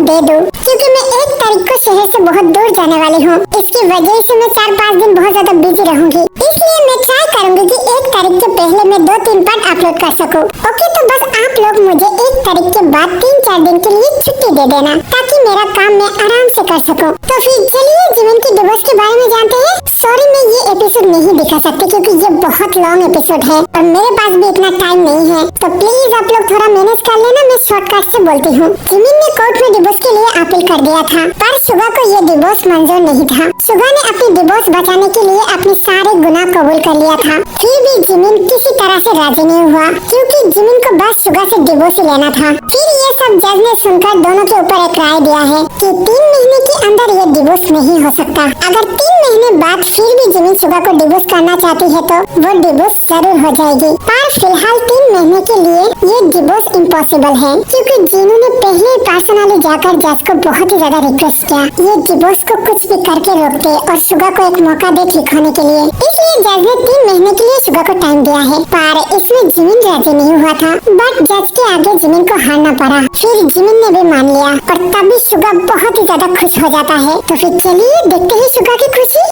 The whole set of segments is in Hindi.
दे दूं, क्योंकि मैं 1 तारीख को शहर से बहुत दूर जाने वाली हूँ। इसकी वजह से मैं 4-5 दिन बहुत ज्यादा बिजी रहूंगी, इसलिए मैं ट्राई करूंगी कि 1 तारीख के पहले मैं 2-3 पार्ट अपलोड कर सकूं। ओके, तो बस आप लोग मुझे 1 तारीख के बाद 3-4 दिन के लिए छुट्टी दे देना, ताकि मेरा काम मैं आराम से कर सकूं। तो फिर चलिए जिमिन की डिवोर्स के बारे में जानते हैं। सॉरी, मैं ये एपिसोड नहीं दिखा सकती क्योंकि ये बहुत लॉन्ग एपिसोड है और मेरे पास भी इतना टाइम नहीं है, तो प्लीज आप लोग थोड़ा मैनेज कर लेना। मैं शॉर्टकट से बोलती हूँ। जिमिन ने कोर्ट में डिवोर्स के लिए अपील कर दिया था, पर सुगा को ये डिवोर्स मंजूर नहीं था। सुगा ने अपनी डिवोर्स बचाने के लिए अपने सारे गुनाह कबूल कर लिया था। फिर भी जिमिन किसी तरह से राजी नहीं हुआ, क्योंकि जिमिन को बस सुगा से डिवोर्स ही लेना था। फिर ये सब जज ने सुनकर दोनों के ऊपर एक राय दिया है कि 3 महीने के अंदर ये डिवोर्स नहीं हो सकता। अगर 3 महीने बाद फिर भी जिमिन सुगा को डिवोर्स करना चाहती है तो वो डिवोर्स जरूर हो जाएगी, पर फिलहाल 3 महीने के लिए ये डिवोर्स इम्पॉसिबल है, क्योंकि जीनू ने पहले पर्सनली जाकर जज को बहुत ही ज्यादा रिक्वेस्ट किया ये डिवोर्स को कुछ भी करके रोक दे और सुगा को एक मौका दे ठीक होने के लिए। इसलिए जज ने 3 महीने के लिए सुगा को टाइम दिया है, पर इसमें जिमिन राजी नहीं हुआ था। बट जज के आगे जिमिन को हारना पड़ा। फिर जिमिन ने भी मान लिया और तभी सुगा बहुत ही ज्यादा खुश हो जाता है। तो फिर चलिए देखते हैं सुगा की खुशी।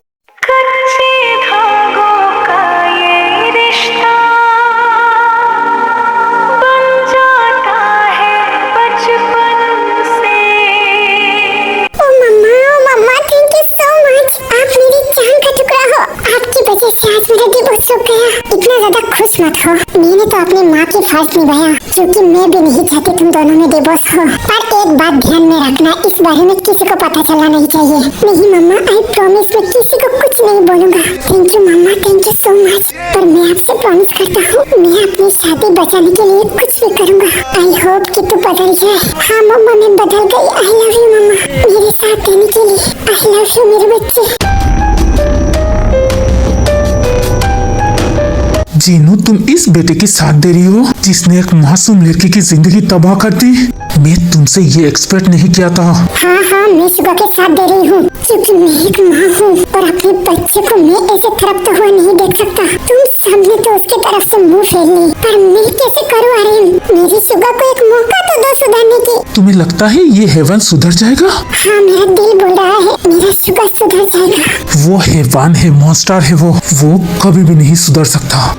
कच्चे धागों का ये रिश्ता बन जाता है बचपन से। ओ मम्मा, थैंक यू सो मच। आप मेरी जान का टुकड़ा हो। आपकी वजह से आज मेरा डिवोर्स हो गया। इतना ज्यादा खुश मत हो। मैंने तो अपनी माँ की फर्ज निभाया, क्योंकि मैं भी नहीं चाहती तुम दोनों में डिवोर्स हो। पर एक बात ध्यान में रखना, इस बारे में किसी को पता चलना नहीं चाहिए। नहीं मम्मा, आई प्रॉमिस मैं किसी को कुछ नहीं बोलूँगा। थैंक यू मम्मा, थैंक यू सो मच। पर मैं आपसे प्रॉमिस करता हूँ, मैं अपनी शादी बचाने के लिए कुछ भी करूँगा। आई होप कि तू बदल जाए। हाँ मम्मा, मैं बदल गई। आई लव यू मम्मा, मेरे साथ देने के लिए। आई लव यू मेरे बच्चे। जीनू, तुम इस बेटे की साथ दे रही हो जिसने एक मासूम लड़की की जिंदगी तबाह कर दी। मैं तुमसे ये एक्सपेक्ट नहीं किया था। हाँ, मैं सुगा के साथ दे रही हूँ, क्योंकि मैं एक माँ हूँ और अपने बच्चे को मैं ऐसे तड़पता हुआ नहीं देख सकता। तुम सबने तो उसके तरफ से मुंह फेर ली, पर मैं कैसे करूँ आर्यन? मेरी सुगा को एक मौका तो दो सुधरने की। तुम्हें लगता है ये हेवन सुधर जाएगा? हाँ, मेरा दिल बोल रहा है मेरा सुगा सुधर जाएगा। वो हैवान है, मॉन्स्टर है। वो कभी भी नहीं सुधर सकता।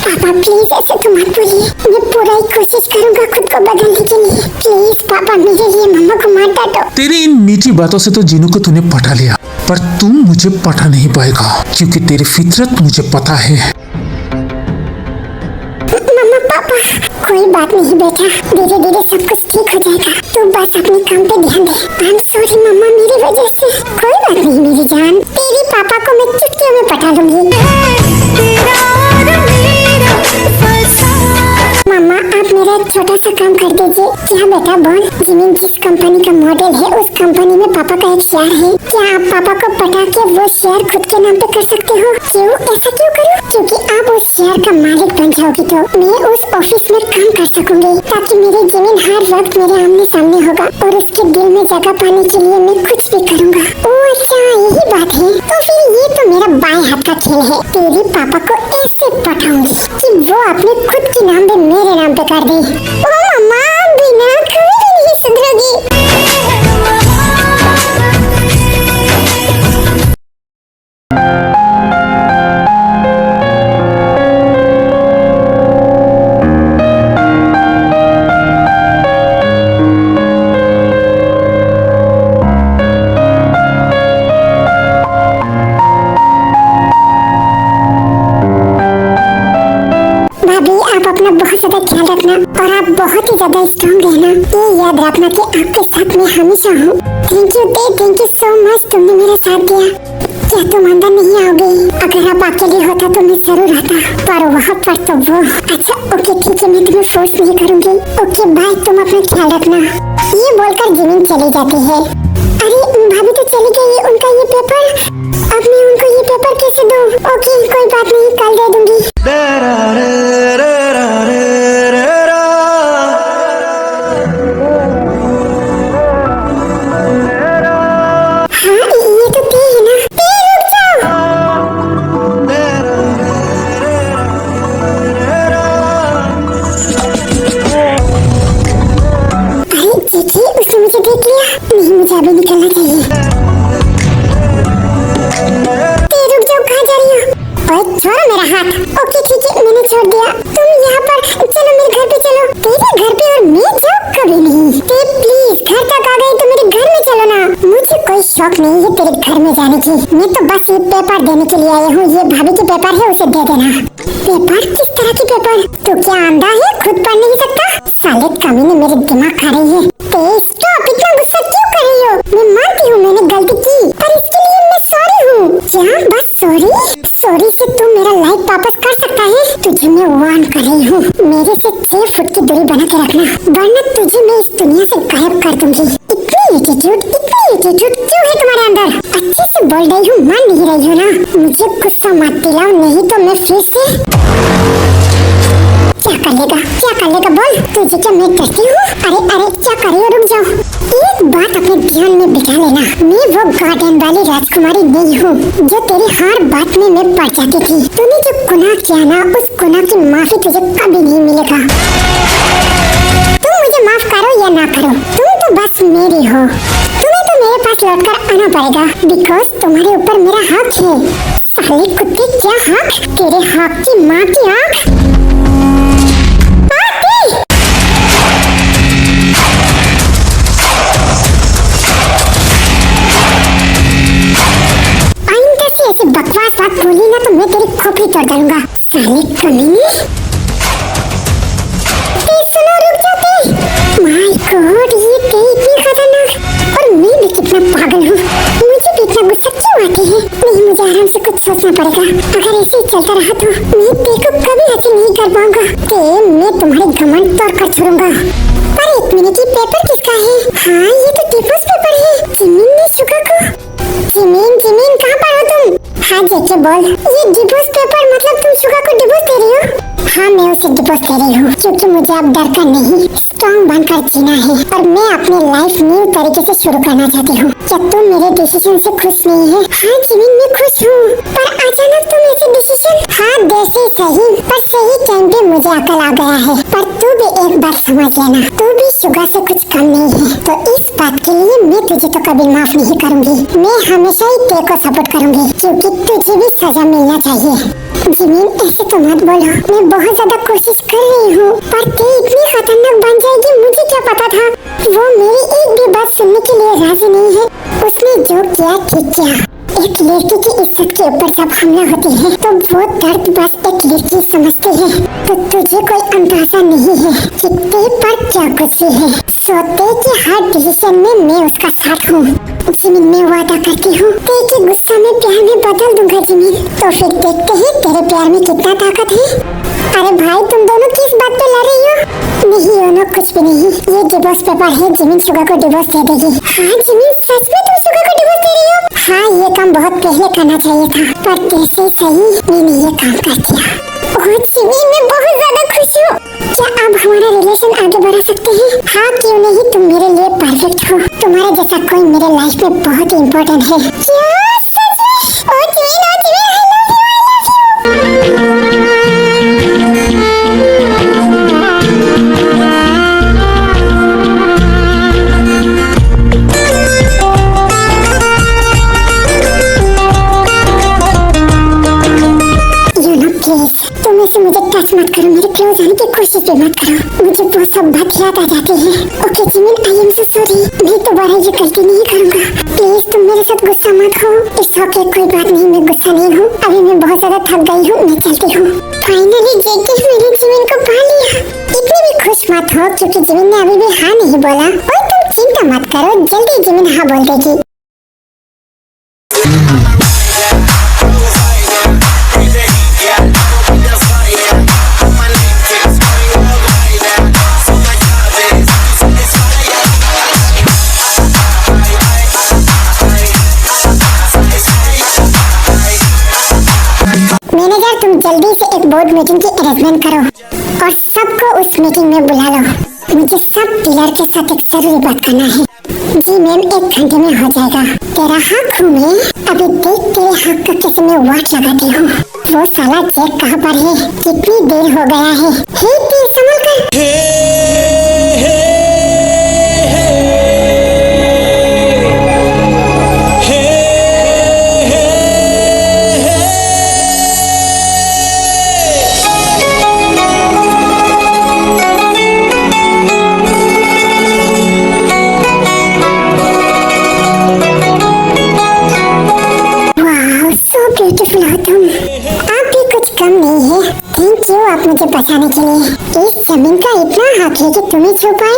पापा प्लीज ऐसे तो मत बोलिए। मैं पूरा ही कोशिश करूंगा खुद को बदलने के लिए। प्लीज पापा, मेरे लिए मम्मा को मत डांटो। तेरी इन मीठी बातों से तो जीनू को तूने पटा लिया, पर तुम मुझे पटा नहीं पाएगा, क्योंकि तेरी फितरत मुझे पता है। मम्मा पापा, कोई बात नहीं बेटा, धीरे धीरे सब कुछ ठीक हो जाएगा। तू बस अपने काम पे ध्यान दे। आई एम सॉरी मम्मा, मेरी वजह से। कोई बात नहीं मेरी जान, तेरे पापा को मैं चुटकियों में पटा लूंगी। मम्मा, आप मेरा एक छोटा सा काम कर दीजिए। क्या बेटा बोल। जिमिन जिस कंपनी का मॉडल है, उस कंपनी में पापा का एक शेयर है। क्या आप पापा को पटा के वो शेयर खुद के नाम पे कर सकते हो? क्यों, ऐसा क्यों करूं? क्योंकि आप उस शेयर का मालिक बन जाओगी तो मैं उस ऑफिस में काम कर सकूंगी, ताकि मेरी जिमिन हर वक्त मेरे आमने सामने होगा और उसके दिल में जगह पाने के लिए मैं कुछ भी करूँगा। ओह अच्छा, यही बात है। तो फिर ये तो मेरा बाएं हाथ का खेल है। तेरे पापा को ऐसे पटाऊंगी कि वो अपने खुद के नाम पे मेरे नाम पे कर दे। ओ मम्मा, बिना कभी भी नहीं सुधरोगी। अपना बहुत ज्यादा ख्याल रखना और आप बहुत ही ज्यादा स्ट्रॉन्ग रहना। ये याद रखना कि आपके साथ मैं हमेशा हूँ। थैंक यू सो मच, तुमने मेरा साथ दिया। क्या तुम अंदर नहीं आओगे? अगर आप अकेले होता तो मैं जरूर आता, पर वहाँ पर तो वो। अच्छा ओके ठीक है, मैं तुम्हें फोर्स नहीं करूँगी। ओके बाय, तुम अपना ख्याल रखना। ये बोलकर जिमिन चली जाती है। अरे भाभी तो चली गई, उनका ये पेपर, अब मैं उनको ये पेपर कैसे दूँ? ओके कोई बात नहीं, कल दे दूंगी। मुझे देख लिया। नहीं, मुझे अभी निकलना चाहिए। रुक जाओ, कहाँ जा रही हो? ओए छोड़ो मेरा हाथ। ओके ठीक है, मैंने छोड़ दिया। तुम यहाँ पर चलो, मेरे घर पे चलो। तेरे घर पे और मैं जाऊँ कभी नहीं। प्लीज, घर तक आ गई तो मेरे घर में चलो ना। मुझे कोई शौक नहीं है तेरे घर में जाने की। मैं तो बस ये पेपर देने के लिए आई हूँ। ये भाभी के पेपर है, उसे दे देना। पेपर? किस तरह के पेपर? तो क्या अंधा है, खुद पढ़ नहीं सकता? साले कमीने मेरे दिमाग खा रही है। स्टॉप, इतना गुस्सा क्यों कर रही हो? मैं मानती हूँ मैंने गलती की, पर इसके लिए मैं सॉरी हूँ। क्या बस सॉरी? सॉरी से तू मेरा लाइफ वापस कर सकता है? तुझे मैं वार्न कर रही हूँ, मेरे से 6 फुट की दूरी बना के रखना, वरना तुझे मैं इस दुनिया से गायब कर दूंगी। इतनी एटीट्यूड क्यों है तुम्हारे अंदर? अच्छे से बोल रही हूँ, मान नहीं रही हो ना? मुझे गुस्सा मत दिलाओ, नहीं तो मैं फिर से क्या कर लेगा बोल? तुझे क्या मैं डरती हूँ? अरे क्या कर रही हो? रुक जाओ। एक बात अपने ध्यान में बिठा लेना, मैं वो गार्डन वाली राजकुमारी नहीं हूँ जो तेरी हर बात में मैं पड़ जाती थी। तूने जो गुनाह किया ना, उस गुनाह की माफी तुझे कभी नहीं मिलेगा। तुम मुझे माफ करो या ना करो, तुम तो बस मेरी हो। तुम्हें तो मेरे पास लौटकर आना पड़ेगा, बिकॉज तुम्हारे ऊपर मेरा हक है। साले कुत्ते, क्या हक? तेरे हक की माँ की आँख। ऐसे बकवास बात बोली ना तो मैं तेरी खोपड़ी तोड़ डालूंगा। साले कमीने। सुनो, रुक जाते। माय गॉड, ये इतनी खतरनाक, और मैं भी कितना पागल हूँ। मुझे भी इतना गुस्सा क्यों आती है? नहीं, मुझे आराम से कुछ सोचना पड़ेगा। अगर ऐसे ही चलता रहा तो मैं देखो कभी हासिल नहीं कर पाऊंगा। मैं तुम्हारे घमंड तोड़ कर छोड़ूंगा। पर एक मिनट, ये पेपर किसका है? हाँ, ये तो डिवोर्स पेपर है। जिमिन ने शुगा को। जिमिन कहाँ पर हो तुम? हाँ जेके बोल। ये डिवोर्स पेपर मतलब तुम शुगा को डिवोर्स दे रही हो? हाँ, मैं उसे डिवोर्स दे रही हूँ क्योंकि मुझे अब डर कर नहीं, स्ट्रॉन्ग बनकर जीना है और मैं अपनी लाइफ न्यू तरीके से शुरू करना चाहती हूँ। क्या तुम मेरे डिसीजन से खुश नहीं है? हाँ जिमिन, मैं खुश हूँ, पर अचानक तुम ऐसे डिसीजन। हाँ, देर से सही, पर सही टाइम पे मुझे अकल आ गया है। पर तू भी एक बात समझ लेना, तू भी शुगा से कुछ कम नहीं है। तो इस बात के लिए मैं तुझे तो कभी माफ नहीं करूँगी। मैं हमेशा ही तेरे को सपोर्ट करूँगी क्योंकि तुझे भी सजा मिलना चाहिए। जिमिन, ऐसे तो मत बोलो, मैं बहुत ज्यादा कोशिश कर रही हूँ, पर तू इतनी खतरनाक बन जाएगी मुझे क्या पता था। वो मेरी एक भी बात सुनने के लिए राजी नहीं है। उसने जो किया ठीक किया। एक लड़की की इज्जत के ऊपर जब हमला होती है तो वो दर्द बस एक लड़की समझती है। तो तुझे कोई अंदाजा नहीं है कि तेरे पर क्या गुस्से है। सोते के हर डिसीजन में मैं उसका साथ हूँ। जिमिन, मैं वादा करती हूँ तेरे के गुस्सा में प्यार में बदल दूंगा जिमिन। तो फिर देखते हैं तेरे प्यार में कितना ताकत है। अरे भाई, तुम दोनों किस बात पे लड़ रही हो? नहीं योनो, कुछ भी नहीं। ये डिवोर्स पेपर है, जिमिन शुगा को डिवोर्स दे देगी। हाँ जिमिन, सच में तुम शुगा को डिवोर्स दे रही हो? हाँ, ये काम बहुत पहले करना चाहिए था, पर कैसे सही मैंने ये काम कर दिया। ओह जिमिन, मैं बहुत ज्यादा खुश हूँ। क्या अब हमारा रिलेशन आगे बढ़ा सकते हैं? हाँ, क्यों नहीं, तुम मेरे लिए परफेक्ट हो। तुम्हारे जैसा कोई मेरे लाइफ में बहुत ही इम्पोर्टेंट है। क्या सच में? ओह जिमिन, I love you। तुम ऐसे मुझे टच मत करो, मेरे क्लोज आने की कोशिश भी मत करो, मुझे वो सब बात याद आ जाती है। Okay Jimin, I am so sorry, मैं दोबारा ये गलती नहीं करूँगा। प्लीज तुम मेरे साथ गुस्सा मत हो। इट्स ओके, कोई बात नहीं, मैं गुस्सा नहीं हूँ। अभी मैं बहुत ज्यादा थक गई हूँ, मैं चलती हूँ। फाइनली जेके मेरे जिमिन को पा लिया। इतनी भी खुश मत हो क्योंकि जिमिन ने अभी भी हाँ नहीं बोला। और तुम चिंता मत करो, जल्दी जिमिन हाँ बोल देगी। मैनेजर, तुम जल्दी से एक बोर्ड मीटिंग की अरेंजमेंट करो और सबको उस मीटिंग में बुला लो। मुझे सब डीलर के साथ एक जरूरी बात करना है। जी मैम, 1 घंटे में हो जाएगा। तेरा हक हूँ मैं, अभी देख तेरे हक का कैसे मैं वाट लगाती हूँ। वो साला जैक कहाँ पर है? कितनी देर हो गया है? हे संभल कर। बचाने के लिए। इस जमीन का इतना हक है कि तुम्हें छू पाए।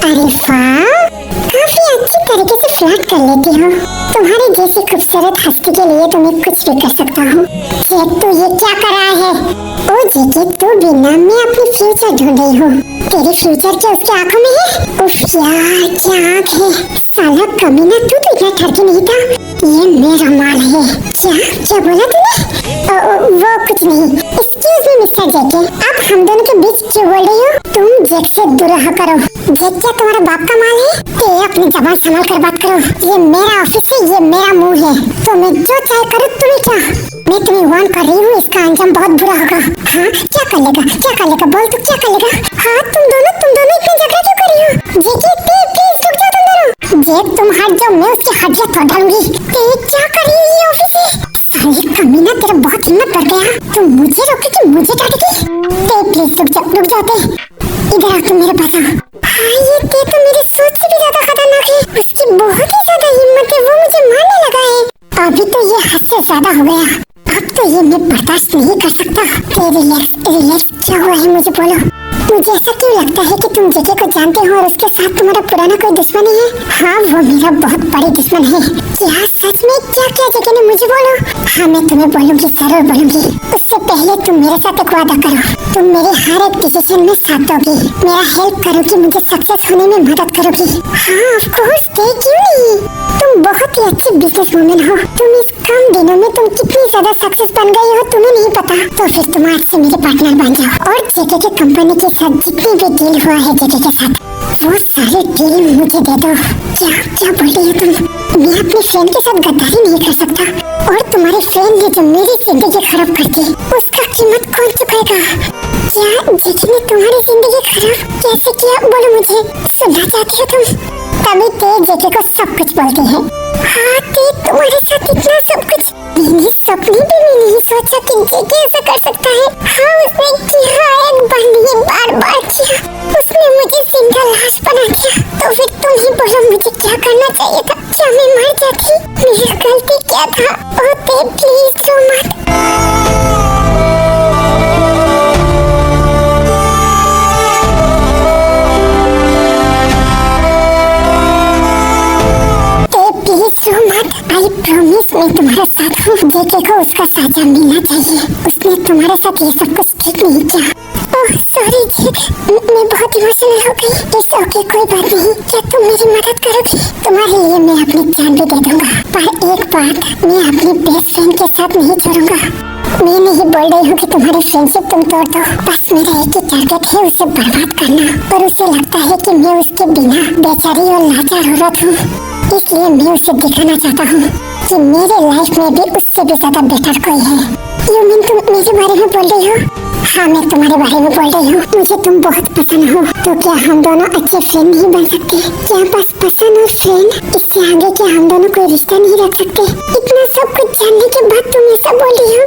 अरे वाह, काफी अच्छी तरीके से फ्लर्ट कर लेती हो। तुम्हारी जैसी खूबसूरत हस्ती के लिए तो मैं कुछ भी कर सकता हूँ। जेक, तू ये क्या कर रहा है? ओ जेके, तू बिना मैं अपनी फ्यूचर ढूंढ रही हूँ। तेरी फ्यूचर क्या उसकी आंखों में है? उफ यार, क्या आँख है। साला कमीना, तू तो इतना ठरकी नहीं था। ये मेरा माल है। क्या बोला तूने? वो कुछ नहीं। एक्सक्यूज मी मिस्टर जेके, आप हम दोनों के बीच क्यों बोल रही हो? तुम जेक से दूर रहा करो। जेक क्या तुम्हारा बाप का माल है? ते अपनी जबान संभाल कर बात करो। ये मेरा ऑफिस है, ये मेरा मुंह है, तो मैं जो चाहे करूँ। तुम्हें क्या? मैं तुम्हें वार्न कर रही हूँ, इसका अंजाम बहुत बुरा होगा। हाँ, क्या कर लेगा? बोल तू क्या कर लेगा? हाँ, तुम दोनों इतना झगड़ा क्यों कर रही हो? जेके, प्लीज रुक जाओ तुम दोनों। जेक, तुम हट जाओ, मैं उसकी हड्डियाँ तोड़ डालूंगी। क्या कर रही है ये ऑफिस में? साले कमीना, तेरा बहुत हिम्मत बढ़ गया। तुम मुझे रोकेगी, मुझे डांटेगी? ते प्लीज रुक जाओ ते। इधर आओ, तुम मेरे पास आओ। हाँ, ये ते तो मेरी सोच से भी ज्यादा खतरनाक है। उसकी बहुत ही ज्यादा हिम्मत है, वो मुझे मारने लगा है। अभी तो ये हद से ज्यादा हो गया। अब तो ये मैं बर्दाश्त नहीं कर सकता। रिलैक्स, क्या हुआ है मुझे बोलो। मुझे ऐसा क्यों लगता है कि तुम जेके को जानते हो और उसके साथ तुम्हारा पुराना कोई दुश्मनी है? हाँ, वो मेरा बहुत बड़ी दुश्मन है। क्या सच में? क्या जेके ने मुझे बोलो? हाँ, मैं तुम्हें बोलूंगी, जरूर बोलूंगी। उससे पहले तुम मेरे साथ एक वादा करो। तुम मेरे हर एक डिसीजन में साथ दोगी, मेरा हेल्प करोगी, मुझे सक्सेस होने में मदद करोगी। हाँ, ऑफ कोर्स, क्यों नहीं। तुम बहुत ही अच्छी बिजनेस वुमन हो। तुम इस कम दिनों में तुम कितनी ज्यादा सक्सेस बन गई हो तुम्हें नहीं पता। तो फिर तुम आज से मेरे पार्टनर बन जाओ और जेके के कंपनी के साथ जितनी भी डील हुआ है जेके के साथ, वो सारी डील मुझे दे दो। क्या बोल रही हो तुम? मैं अपने फ्रेंड के साथ गद्दारी नहीं कर सकता। और तुम्हारे फ्रेंड ने जो मेरी जिंदगी खराब कर दी, उसका कीमत कौन चुकाएगा? क्या जेके ने तुम्हारी जिंदगी खराब कैसे किया? बोलो मुझे, सुनना चाहती हो तुम? तभी ते जेके को सब कुछ बोलती है। हाँ, ते तुम्हारे साथ इतना सब कुछ मैंने सपने भी नहीं सोचा कि जेके ऐसा कर सकता है। हाँ, उसने किया, एक बार नहीं बार किया। उसने मुझे जिंदा लाश बना दिया। तो फिर तुम ही बोलो, मुझे क्या करना चाहिए था? क्या मैं मर जाती? मेरी गलती क्या था? ओ ते, प्लीज रो मत। आई प्रॉमिस, मैं तुम्हारे साथ हूँ। जेके को उसका सजा मिलना चाहिए। उसने तुम्हारे साथ ये सब कुछ ठीक नहीं किया। ओह सॉरी जेक, मैं बहुत इमोशनल हो गई। इट्स ओके, कोई बात नहीं। क्या तुम मेरी मदद करोगी? तुम्हारे लिए मैं अपनी जान भी दे दूंगा, पर एक बात, मैं अपनी बेस्ट फ्रेंड के साथ नहीं छोड़ूंगा। मैं नहीं बोल रही हूँ कि तुम्हारी फ्रेंडशिप तुम तोड़ दो। बस मेरा एक ही टारगेट है, उसे बर्बाद करना। और उसे लगता है कि मैं उसके बिना बेचारी और लाचार औरत हूँ, इसलिए मैं उसे दिखाना चाहता हूँ कि मेरे लाइफ में भी उससे भी ज्यादा बेटर कोई है। यू मीन तुम मेरे बारे में बोल रही हो? हाँ, मैं तुम्हारे बारे में बोल रही हूँ। मुझे तुम बहुत पसंद हो। तो क्या हम दोनों अच्छे फ्रेंड नहीं बन सकते? क्या बस पसंद और फ्रेंड, इससे आगे क्या हम दोनों कोई रिश्ता नहीं रख सकते? इतना सब कुछ जानने के बाद तुम ऐसा बोल रही हो?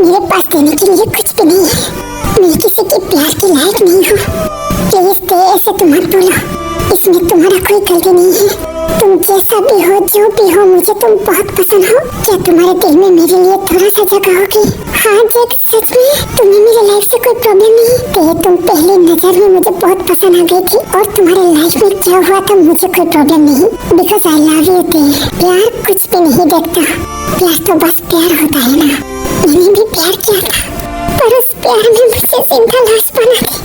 मेरे पास देने के लिए कुछ भी नहीं है। मैं किसी के प्यार के लायक नहीं हूँ। प्लीज ऐसे तुम मत बोलो, इसमें तुम्हारा कोई गलती नहीं है। तुम जैसा भी हो, जो भी हो, मुझे तुम बहुत पसंद हो। क्या तुम्हारे दिल में मेरे लिए थोड़ा सा जगह होगी? हाँ जेक, सच में तुम्हें मेरी लाइफ से कोई प्रॉब्लम नहीं? तो तुम पहली नजर में मुझे बहुत पसंद आ गई थी, और तुम्हारे लाइफ में क्या हुआ था मुझे कोई प्रॉब्लम नहीं, बिकॉज आई लव यू। प्यार कुछ भी नहीं देखता, प्यार तो बस प्यार होता है ना। मैंने भी प्यार किया था, पर उस प्यार ने मुझे जिंदा लाश बना दी।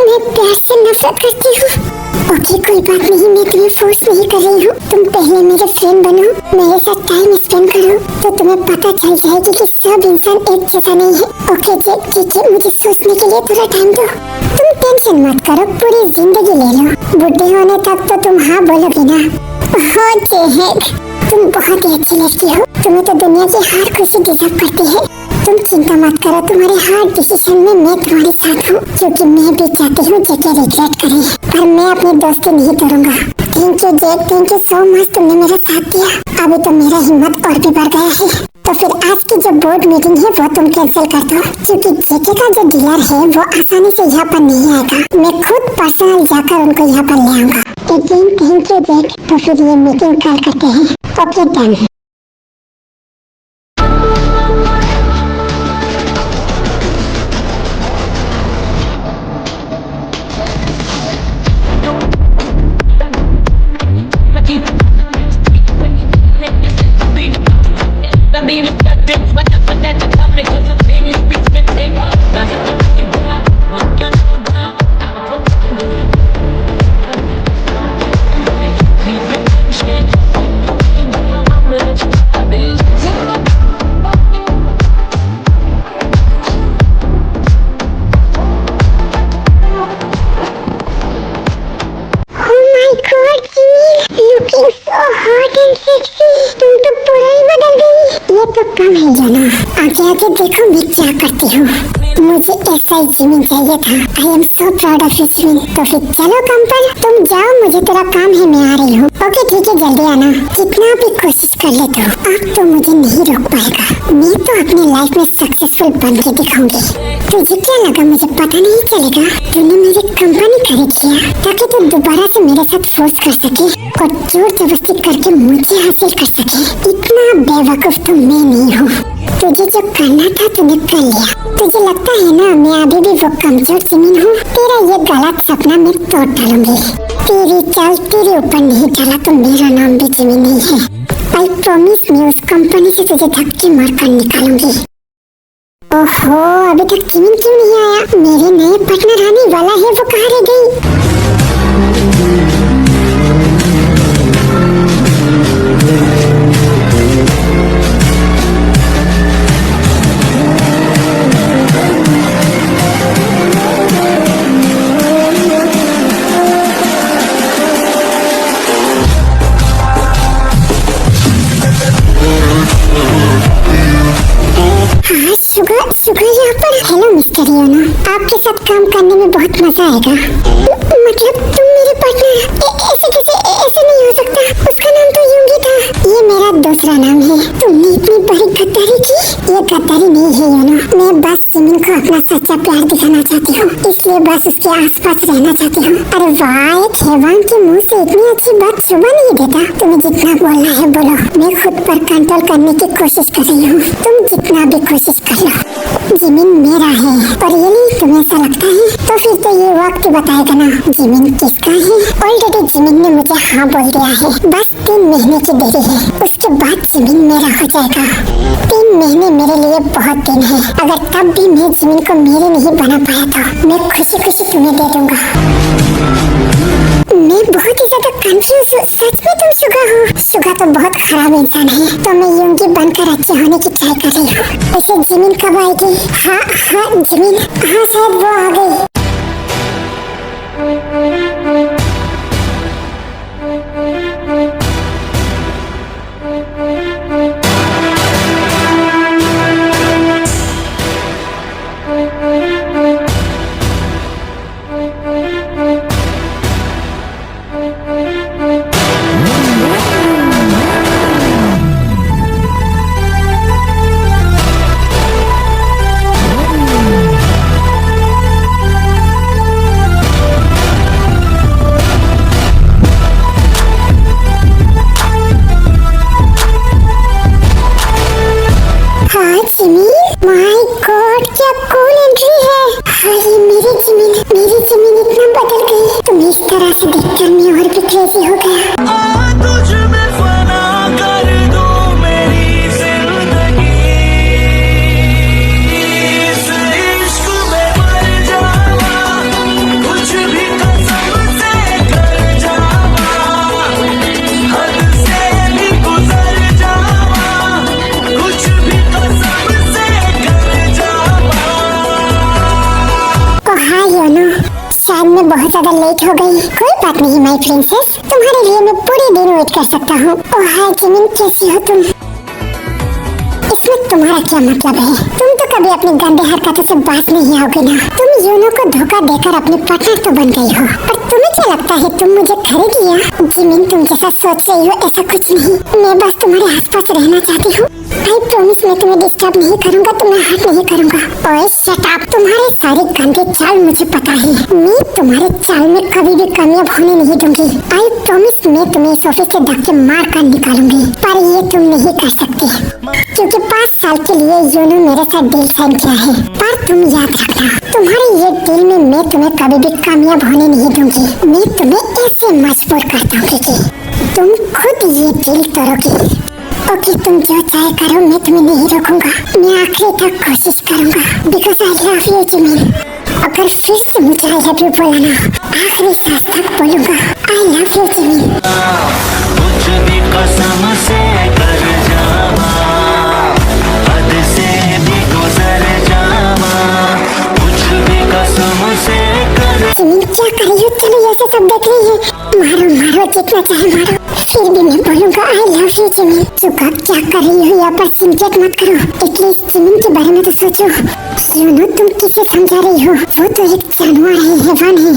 मैं प्यार से नफरत करती हूँ। ओके, कोई बात नहीं, मैं तुम्हें फोर्स नहीं कर रही हूँ। तुम पहले मेरे फ्रेंड बनो, मेरे साथ टाइम स्पेंड करो, तो तुम्हें पता चल जाएगी कि सब इंसान एक जैसा नहीं है। ओके जेक, ठीक है, मुझे सोचने के लिए थोड़ा टाइम दो। तुम टेंशन मत करो, पूरी जिंदगी ले लो, बुढ़े होने तक तो तुम हाँ बोलोगे ना। हो जेक, तुम बहुत ही अच्छी लगती हो। तुम्हें तो दुनिया की हर खुशी डिजर्व करती है। तुम चिंता मत करो, तुम्हारे हर डिसीजन में मैं तुम्हारे साथ हूँ, क्योंकि मैं भी चाहती हूँ जेके रिग्रेट करे, पर मैं अपनी दोस्ती नहीं तोड़ूंगा। Thank you Jake, thank you so much, तुमने मेरा साथ दिया। अभी तो मेरा हिम्मत और भी बढ़ गया है। तो फिर आज की जो बोर्ड मीटिंग है वो तुम कैंसिल कर दो, क्योंकि जेके का जो डीलर है वो आसानी से यहाँ पर नहीं आएगा। मैं खुद पर्सनल जाकर उनको यहाँ पर ले आऊंगा। अगेन थैंक यू जेक। तो फिर ये मीटिंग कल करते हैं। Okay done. आगे आगे देखो मैं क्या करती हूँ। मुझे ऐसा ही जिमिन चाहिए था। I am so proud of you Jimin. तो फिर चलो काम पर, तुम जाओ, मुझे थोड़ा काम है, मैं आ रही हूँ। ओके ठीक है, जल्दी आना। कितना भी कोशिश कर ले तो अब तो मुझे नहीं रोक पाएगा। मैं तो अपनी लाइफ में सक्सेसफुल बन के दिखाऊंगी। तुझे क्या लगा मुझे पता नहीं चलेगा? तूने मेरी कंपनी खरीद लिया ताकि तू दोबारा से मेरे साथ फोर्स कर सके और जोर जबरदस्ती करके मुझे हासिल कर सके। इतना बेवकूफ तो मैं नहीं हूँ। तुझे जो करना था तूने कर लिया। तुझे लगता है ना मैं अभी भी वो कमजोर जिमिन हूँ? तेरा ये गलत सपना मैं तोड़ डालूंगी। तेरी चाल तेरे ऊपर नहीं चला तो मेरा नाम भी जिमिन नहीं है। आई प्रॉमिस मैं उस कंपनी से तुझे धक्के मार कर निकालूंगी। ओहो, अभी तक जिमिन क्यों नहीं आया? मेरे नए पार्टनर आने वाला है, वो कहाँ रह गई? शुगर यहाँ पर। हेलो मिस्टर योनो, आपके साथ काम करने में बहुत मजा आएगा। मतलब तुम मेरे पार्टनर? ऐसे कैसे? ऐसे नहीं हो सकता। उसका नाम तो यूंगी था। ये मेरा दूसरा नाम है। तुमने इतनी बड़ी गद्दारी की? ये गद्दारी नहीं है योनो, मैं बस जिमिन को अपना सच्चा प्यार दिखाना चाहती हूँ, इसलिए बस उसके आसपास रहना चाहती हूँ। अरे वाह, एक हैवान के मुँह से इतनी अच्छी बात सुबह नहीं देता। तुम्हें जितना बोलना है बोलो, मैं खुद पर कंट्रोल करने की कोशिश कर रही हूँ। तुम जितना भी कोशिश कर लो, जिमिन मेरा है। और ये नहीं तुम्हें ऐसा लगता है? तो फिर तो ये वक्त बताएगा ना जिमिन किसका है। ऑलरेडी जिमिन ने मुझे हाँ बोल दिया है। बस 3 महीने की देरी है, उसके बाद जिमिन मेरा हो जाएगा। 3 महीने मेरे लिए बहुत दिन है। अगर तब भी मैं जिमिन को मेरे नहीं बना पाया तो मैं खुशी खुशी तुम्हें दे दूंगा। मैं बहुत ही ज्यादा कंफ्यूज हूँ। सच में तुम शुगा हो? शुगा तो बहुत खराब इंसान है, तो मैं यूंगी बनकर अच्छी होने की ट्राई कर रही हूँ। ऐसे जिमिन कब आएगी? हाँ जिमिन, हाँ शायद वो आ गई। माय गॉड, क्या कूल एंट्री है। हाय मेरी जिमिन इतना बदल गई। तुम्हें इस तरह से देखकर मैं और भी क्रेजी हो गया। शायद मैं बहुत ज्यादा लेट हो गई। कोई बात नहीं माय प्रिंसेस, तुम्हारे लिए मैं पूरे दिन वेट कर सकता हूँ। ओह हाय जिमिन, कैसी हो तुम? इसमें तुम्हारा क्या मतलब है? तुम तो कभी अपनी गंदे हरकतों से बाज नहीं आओगे ना। तुम यूनो को धोखा देकर अपने पार्टनर तो बन गई हो, पर तुम्हें क्या लगता है तुम मुझे खरीद लिया? जिमिन, तुम जैसा सोच रही हो ऐसा कुछ नहीं। मैं बस तुम्हारे आसपास रहना चाहती हूँ। आई प्रॉमिस मैं तुम्हें डिस्टर्ब नहीं करूँगा, तुम्हें हर्ट नहीं करूँगा। ओए शट अप, तुम्हारे सारे गंदे चाल मुझे पता है। मैं तुम्हारे चाल में कभी भी कामयाब होने नहीं दूंगी। आई प्रॉमिस मैं तुम्हें इस ऑफिस से धक्के मार कर निकालूंगी, पर ये तुम नहीं कर सकती क्योंकि 5 साल के लिए यूनो मेरे साथ डील साइन किया है। पर तुम याद रखना, तुम्हारे ये डील में मैं तुम्हें कभी भी कामयाब होने नहीं दूंगी। मैं तुम्हें ऐसे मजबूर कर दूंगी कि तुम खुद ये डील तोड़ोगी। ओके, तुम जो चाहे करो, मैं तुम्हें नहीं रोकूंगा। मैं आखिरी तक कोशिश करूंगा because I love you Jimin. अगर फिर से मुझे आई लव यू बोला ना, आखिरी सांस तक बोलूंगा आई लव यू जिमिन। कुछ भी कसम से कर जावा, हद से भी गुजर जावा, कुछ भी कसम से कर। जिमिन क्या कर रही हो? चलो ये सब देख रही है। मारो मारो, जितना चाहे मारो। फिर भी मैं बोलूंगा आई लव यू जिमिन। चुका क्या कर रही हो यहाँ पर, सिंकेट मत करो। एटलीस्ट जिमिन के बारे में तो सोचो। यू नो तुम किसे समझा रही हो, वो तो एक जानवर है, हैवान है।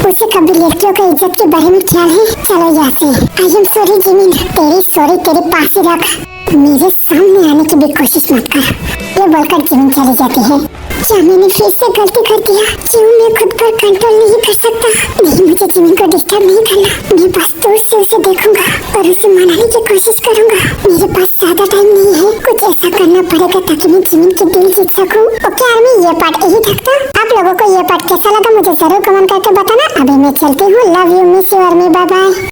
उसे कभी लड़कियों का इज्जत के बारे में ख्याल है? चलो यहाँ से। I am sorry Jimin. तेरी सॉरी तेरे पास ही रख, मेरे सामने आने की भी कोशिश मत कर। ये बोलकर जिमिन चली जाती है। क्या मैंने फिर से गलती कर दिया? क्यों मैं खुद पर कंट्रोल नहीं कर सकता? नहीं, मुझे जिमिन को डिस्टर्ब नहीं करना। मैं बस दूर से उसे देखूंगा और उसे मनाने की कोशिश करूंगा। मेरे पास ज्यादा टाइम नहीं है, कुछ ऐसा करना पड़ेगा ताकि मैं जिमिन के दिल जीत सकूं। ओके आर्मी, ये पार्ट यही तक था। आप लोगों को ये पार्ट कैसा लगा मुझे जरूर कमेंट करके बताना। अभी मैं चलती हूँ। Love you, miss you army, bye bye.